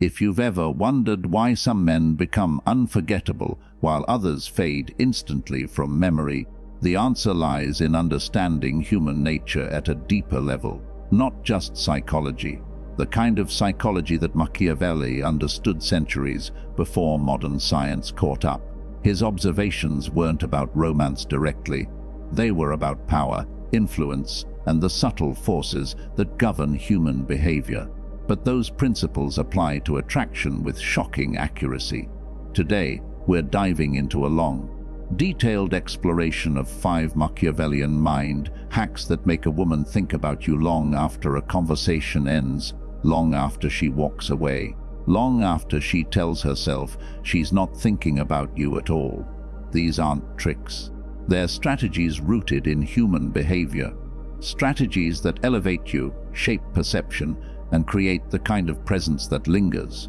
If you've ever wondered why some men become unforgettable while others fade instantly from memory, the answer lies in understanding human nature at a deeper level, not just psychology, the kind of psychology that Machiavelli understood centuries before modern science caught up. His observations weren't about romance directly. They were about power, influence, and the subtle forces that govern human behavior. But those principles apply to attraction with shocking accuracy. Today, we're diving into a long, detailed exploration of 5 Machiavellian mind hacks that make a woman think about you long after a conversation ends, long after she walks away, long after she tells herself she's not thinking about you at all. These aren't tricks. They're strategies rooted in human behavior. Strategies that elevate you, shape perception, and create the kind of presence that lingers.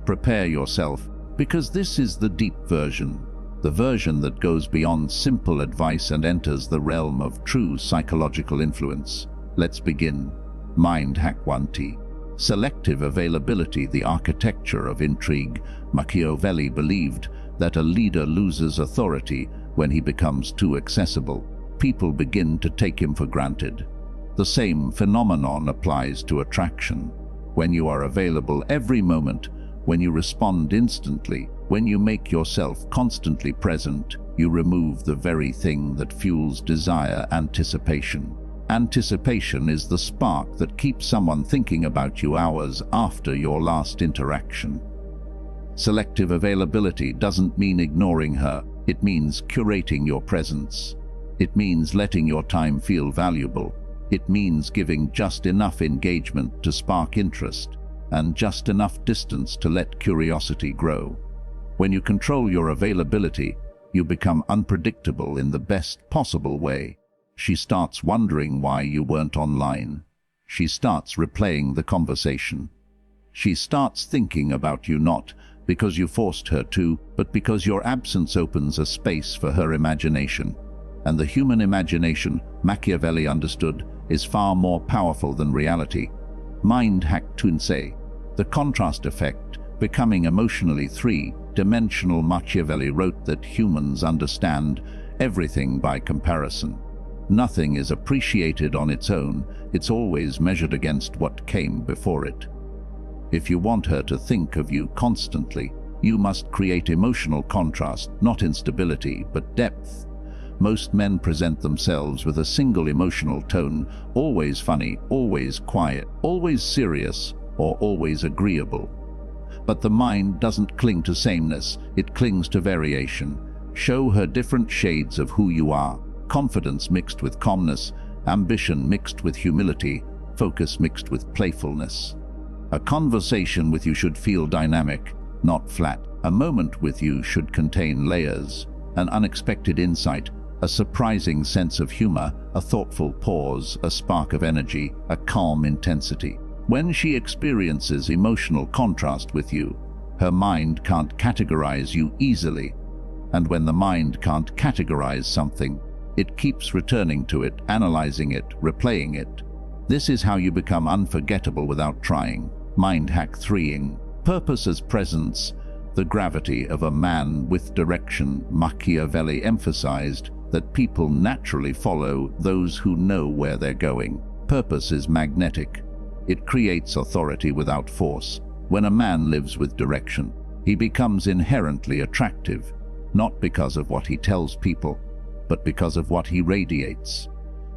Prepare yourself, because this is the deep version, the version that goes beyond simple advice and enters the realm of true psychological influence. Let's begin. Mind Hack 1T. Selective availability, the architecture of intrigue. Machiavelli believed that a leader loses authority when he becomes too accessible. People begin to take him for granted. The same phenomenon applies to attraction. When you are available every moment, when you respond instantly, when you make yourself constantly present, you remove the very thing that fuels desire: anticipation. Anticipation is the spark that keeps someone thinking about you hours after your last interaction. Selective availability doesn't mean ignoring her. It means curating your presence. It means letting your time feel valuable. It means giving just enough engagement to spark interest and just enough distance to let curiosity grow. When you control your availability, you become unpredictable in the best possible way. She starts wondering why you weren't online. She starts replaying the conversation. She starts thinking about you not because you forced her to, but because your absence opens a space for her imagination. And the human imagination, Machiavelli understood, is far more powerful than reality. Mind Hack 2. The contrast effect, becoming emotionally three-dimensional. Machiavelli wrote that humans understand everything by comparison. Nothing is appreciated on its own, it's always measured against what came before it. If you want her to think of you constantly, you must create emotional contrast, not instability, but depth. Most men present themselves with a single emotional tone, always funny, always quiet, always serious, or always agreeable. But the mind doesn't cling to sameness, it clings to variation. Show her different shades of who you are: confidence mixed with calmness, ambition mixed with humility, focus mixed with playfulness. A conversation with you should feel dynamic, not flat. A moment with you should contain layers, an unexpected insight, a surprising sense of humor, a thoughtful pause, a spark of energy, a calm intensity. When she experiences emotional contrast with you, her mind can't categorize you easily. And when the mind can't categorize something, it keeps returning to it, analyzing it, replaying it. This is how you become unforgettable without trying. Mind Hack 3. Purpose as presence, the gravity of a man with direction. Machiavelli emphasized that people naturally follow those who know where they're going. Purpose is magnetic. It creates authority without force. When a man lives with direction, he becomes inherently attractive, not because of what he tells people, but because of what he radiates.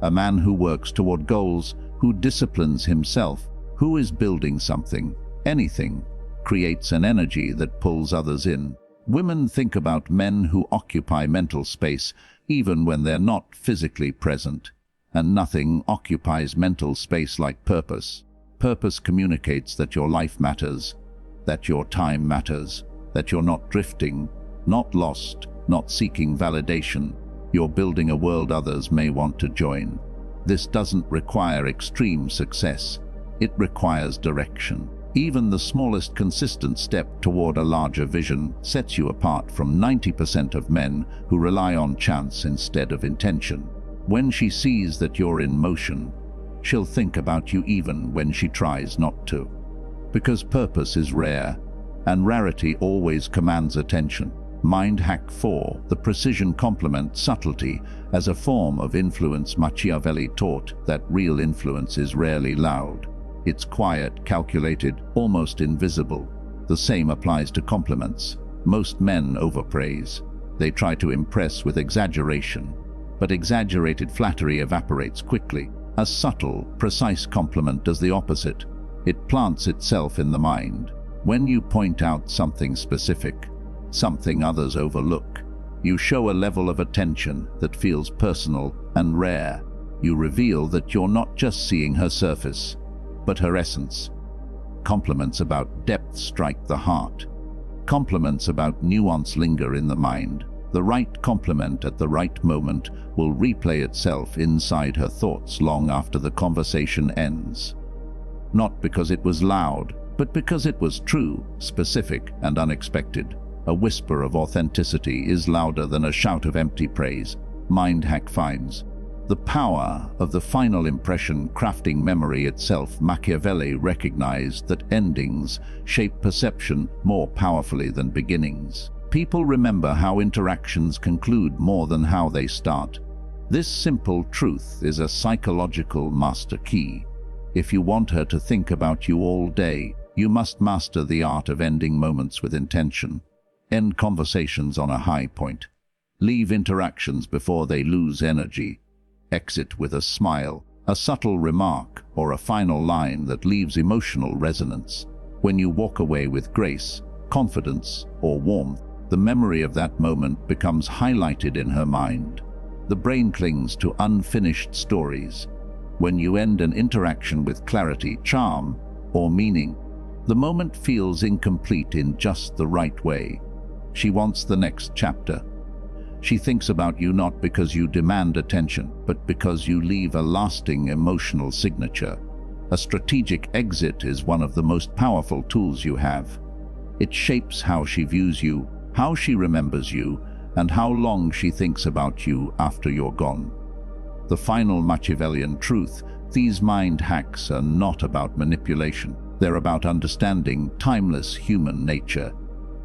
A man who works toward goals, who disciplines himself, who is building something, anything, creates an energy that pulls others in. Women think about men who occupy mental space even when they're not physically present, and nothing occupies mental space like purpose. Purpose communicates that your life matters, that your time matters, that you're not drifting, not lost, not seeking validation. You're building a world others may want to join. This doesn't require extreme success. It requires direction. Even the smallest consistent step toward a larger vision sets you apart from 90% of men who rely on chance instead of intention. When she sees that you're in motion, she'll think about you even when she tries not to. Because purpose is rare, and rarity always commands attention. Mind Hack 4. The precision complements subtlety. As a form of influence, Machiavelli taught that real influence is rarely loud. It's quiet, calculated, almost invisible. The same applies to compliments. Most men overpraise. They try to impress with exaggeration. But exaggerated flattery evaporates quickly. A subtle, precise compliment does the opposite. It plants itself in the mind. When you point out something specific, something others overlook, you show a level of attention that feels personal and rare. You reveal that you're not just seeing her surface, but her essence. Compliments about depth strike the heart. Compliments about nuance linger in the mind. The right compliment at the right moment will replay itself inside her thoughts long after the conversation ends. Not because it was loud, but because it was true, specific, and unexpected. A whisper of authenticity is louder than a shout of empty praise. Mind Hack finds the power of the final impression crafting memory itself. Machiavelli recognized that endings shape perception more powerfully than beginnings. People remember how interactions conclude more than how they start. This simple truth is a psychological master key. If you want her to think about you all day, you must master the art of ending moments with intention. End conversations on a high point. Leave interactions before they lose energy. Exit with a smile, a subtle remark, or a final line that leaves emotional resonance. When you walk away with grace, confidence, or warmth, the memory of that moment becomes highlighted in her mind. The brain clings to unfinished stories. When you end an interaction with clarity, charm, or meaning, the moment feels incomplete in just the right way. She wants the next chapter. She thinks about you not because you demand attention, but because you leave a lasting emotional signature. A strategic exit is one of the most powerful tools you have. It shapes how she views you, how she remembers you, and how long she thinks about you after you're gone. The final Machiavellian truth: these mind hacks are not about manipulation. They're about understanding timeless human nature.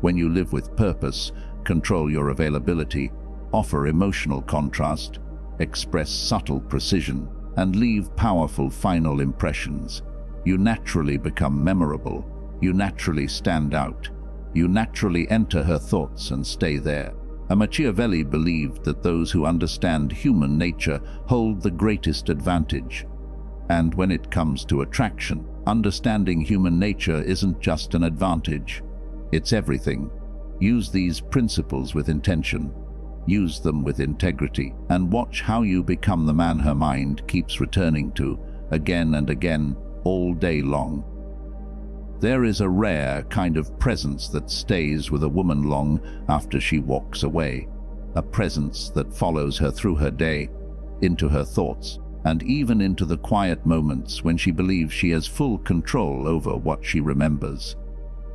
When you live with purpose, control your availability, offer emotional contrast, express subtle precision, and leave powerful final impressions, you naturally become memorable. You naturally stand out. You naturally enter her thoughts and stay there. A Machiavelli believed that those who understand human nature hold the greatest advantage. And when it comes to attraction, understanding human nature isn't just an advantage. It's everything. Use these principles with intention. Use them with integrity, and watch how you become the man her mind keeps returning to, again and again, all day long. There is a rare kind of presence that stays with a woman long after she walks away. A presence that follows her through her day, into her thoughts, and even into the quiet moments when she believes she has full control over what she remembers.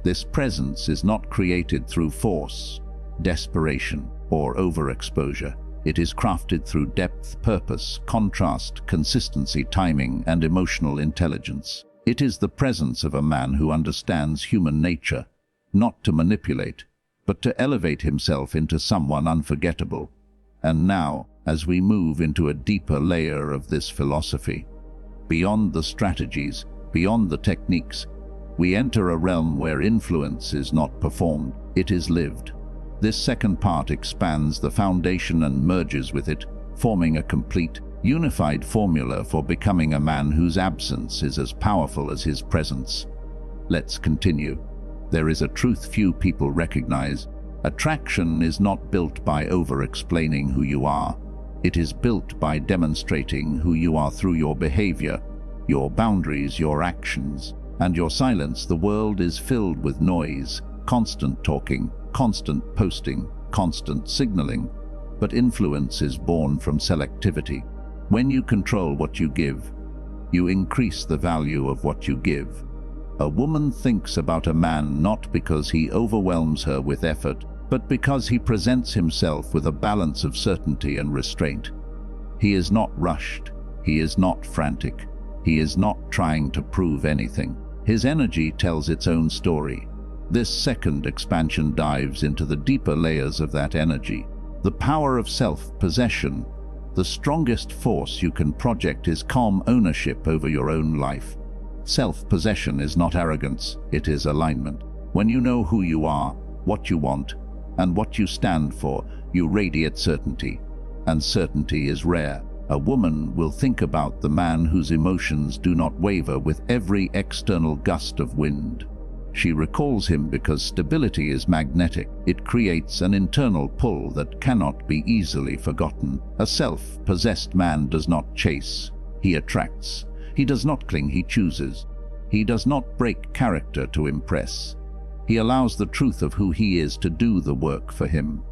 This presence is not created through force, desperation, or overexposure. It is crafted through depth, purpose, contrast, consistency, timing, and emotional intelligence. It is the presence of a man who understands human nature, not to manipulate, but to elevate himself into someone unforgettable. And now, as we move into a deeper layer of this philosophy, beyond the strategies, beyond the techniques, we enter a realm where influence is not performed, it is lived. This second part expands the foundation and merges with it, forming a complete, unified formula for becoming a man whose absence is as powerful as his presence. Let's continue. There is a truth few people recognize. Attraction is not built by over-explaining who you are. It is built by demonstrating who you are through your behavior, your boundaries, your actions, and your silence. The world is filled with noise, constant talking, constant posting, constant signaling, but influence is born from selectivity. When you control what you give, you increase the value of what you give. A woman thinks about a man not because he overwhelms her with effort, but because he presents himself with a balance of certainty and restraint. He is not rushed. He is not frantic. He is not trying to prove anything. His energy tells its own story. This second expansion dives into the deeper layers of that energy. The power of self-possession. The strongest force you can project is calm ownership over your own life. Self-possession is not arrogance, it is alignment. When you know who you are, what you want, and what you stand for, you radiate certainty. And certainty is rare. A woman will think about the man whose emotions do not waver with every external gust of wind. She recalls him because stability is magnetic. It creates an internal pull that cannot be easily forgotten. A self-possessed man does not chase, he attracts. He does not cling, he chooses. He does not break character to impress. He allows the truth of who he is to do the work for him.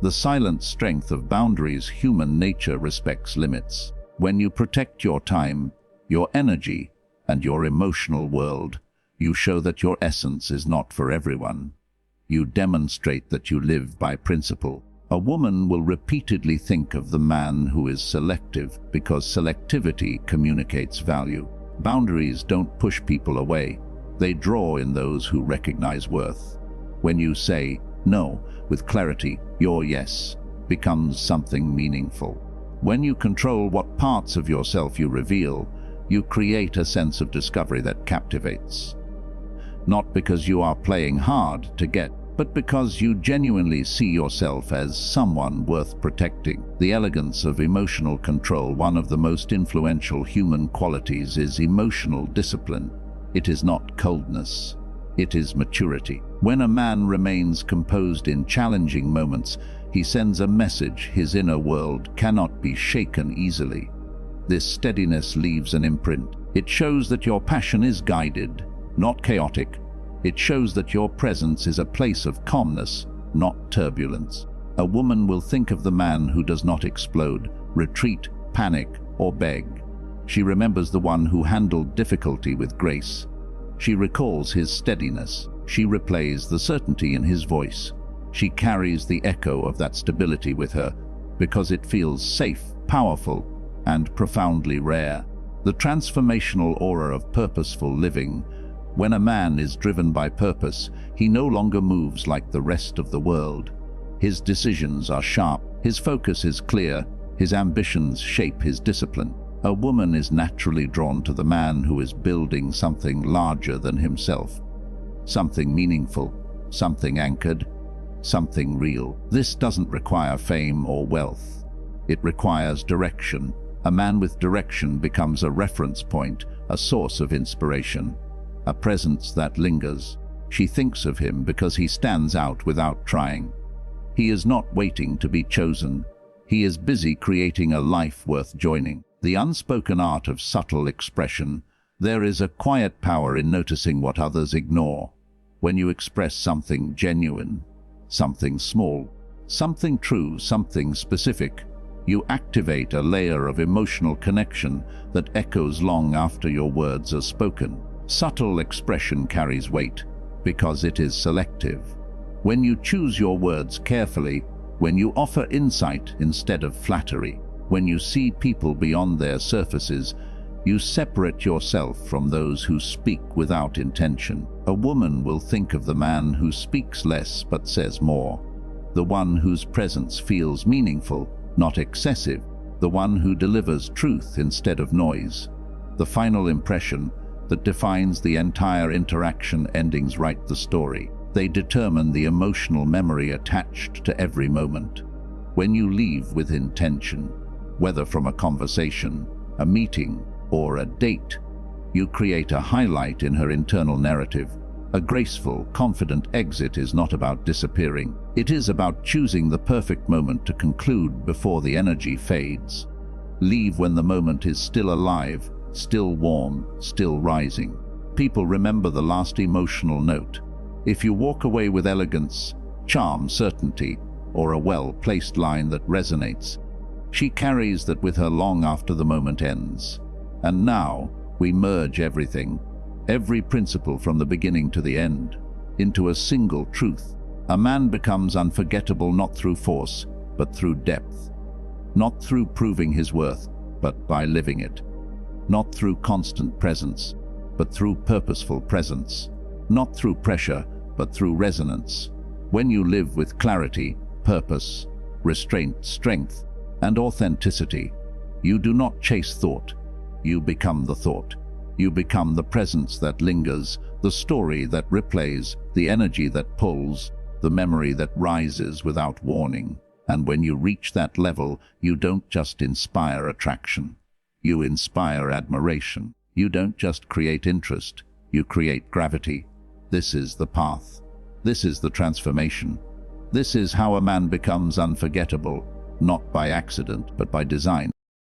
The silent strength of boundaries. Human nature respects limits. When you protect your time, your energy, and your emotional world, you show that your essence is not for everyone. You demonstrate that you live by principle. A woman will repeatedly think of the man who is selective because selectivity communicates value. Boundaries don't push people away. They draw in those who recognize worth. When you say no with clarity, your yes becomes something meaningful. When you control what parts of yourself you reveal, you create a sense of discovery that captivates. Not because you are playing hard to get, but because you genuinely see yourself as someone worth protecting. The elegance of emotional control. One of the most influential human qualities is emotional discipline. It is not coldness, it is maturity. When a man remains composed in challenging moments, he sends a message his inner world cannot be shaken easily. This steadiness leaves an imprint. It shows that your passion is guided, not chaotic. It shows that your presence is a place of calmness, not turbulence. A woman will think of the man who does not explode, retreat, panic, or beg. She remembers the one who handled difficulty with grace. She recalls his steadiness. She replays the certainty in his voice. She carries the echo of that stability with her because it feels safe, powerful, and profoundly rare. The transformational aura of purposeful living. When a man is driven by purpose, he no longer moves like the rest of the world. His decisions are sharp, his focus is clear, his ambitions shape his discipline. A woman is naturally drawn to the man who is building something larger than himself. Something meaningful, something anchored, something real. This doesn't require fame or wealth. It requires direction. A man with direction becomes a reference point, a source of inspiration. A presence that lingers. She thinks of him because he stands out without trying. He is not waiting to be chosen. He is busy creating a life worth joining. The unspoken art of subtle expression. There is a quiet power in noticing what others ignore. When you express something genuine, something small, something true, something specific, you activate a layer of emotional connection that echoes long after your words are spoken. Subtle expression carries weight because it is selective. When you choose your words carefully, when you offer insight instead of flattery, when you see people beyond their surfaces, you separate yourself from those who speak without intention. A woman will think of the man who speaks less but says more. The one whose presence feels meaningful, not excessive. The one who delivers truth instead of noise. The final impression that defines the entire interaction. Endings write the story. They determine the emotional memory attached to every moment. When you leave with intention, whether from a conversation, a meeting, or a date, you create a highlight in her internal narrative. A graceful, confident exit is not about disappearing. It is about choosing the perfect moment to conclude before the energy fades. Leave when the moment is still alive, still warm, still rising. People remember the last emotional note. If you walk away with elegance, charm, certainty, or a well-placed line that resonates, she carries that with her long after the moment ends. And now, we merge everything, every principle from the beginning to the end, into a single truth. A man becomes unforgettable not through force, but through depth. Not through proving his worth, but by living it. Not through constant presence, but through purposeful presence. Not through pressure, but through resonance. When you live with clarity, purpose, restraint, strength, and authenticity, you do not chase thought. You become the thought. You become the presence that lingers, the story that replays, the energy that pulls, the memory that rises without warning. And when you reach that level, you don't just inspire attraction. You inspire admiration. You don't just create interest, you create gravity. This is the path. This is the transformation. This is how a man becomes unforgettable, not by accident, but by design.